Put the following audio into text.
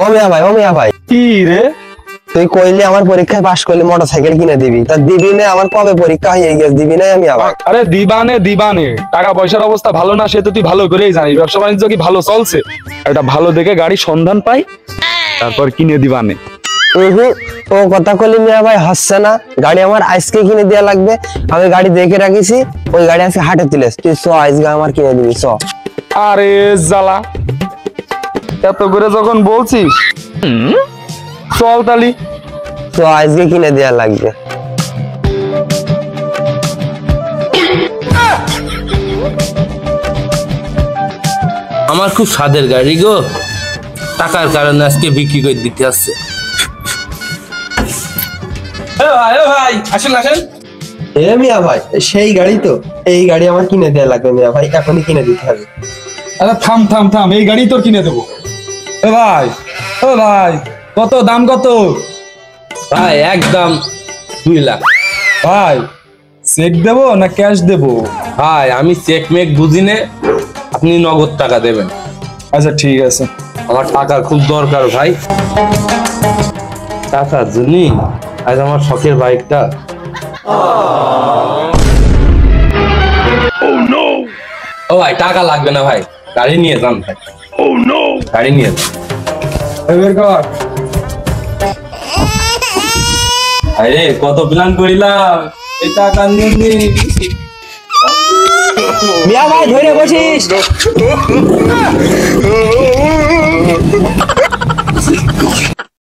ও মিয়া ভাই কি রে? তুই কইলি আমার পরীক্ষায় পাশ করলে মোটরসাইকেল কিনে দিবি, তা দিবি না? আমার কবে পরীক্ষা হয়ে গেছে, দিবি না আমি আবার? আরে দিবানে টাকা পয়সার অবস্থা ভালো না, সে তো তুই ভালো করেই জানিস। ব্যবসা বাণিজ্য কি ভালো চলছে? একটা ভালো দেখে গাড়ি সন্ধান পাই, তারপর কিনে দিবানে। ও কথা কইলি মিয়া ভাই, হচ্ছে না। গাড়ি আমার আজকে কিনে দেওয়া লাগবে। আমি গাড়ি দেখে রাখিছি, ওই গাড়ি আজকে হাটে তুলেস। তুই চ আজকে আমার কিনে দিবি, চ। আরে জ্বালা, এত করে যখন বলছিস চল তালি। চ আজকে কিনে দেওয়া লাগবে। আমার খুব স্বাদের গাড়ি গো, টাকার কারণে আজকে বিক্রি করে দিতে আসছে। ভাই আসেন আসেন। এ মিয়া ভাই, সেই গাড়ি তো। এই গাড়ি আমার কিনে দেওয়া লাগবে মিয়া ভাই, এখনই কিনে দিতে হবে। আরে থাম, এই গাড়ি তোর কিনে দেবো। ও ভাই কত দাম, কত? ভাই একদম 2 লাখ। ভাই চেক দেবো না ক্যাশ দেবো? ভাই আমি চেক মেক বুঝি নে, আপনি নগদ টাকা দেবেন। আচ্ছা ঠিক আছে। আমার টাকার খুব দরকার ভাই, টাকার জন্যই আজ আমার শখের বাইকটা। ও ভাই টাকা লাগবে না ভাই, গাড়ি নিয়ে যান ভাই। গাড়ি নিয়ে যান। বের কর। আরে কত প্ল্যান করিলাম, এই টাকা নিয়ে মিয়া ভাই ধরে বসিস।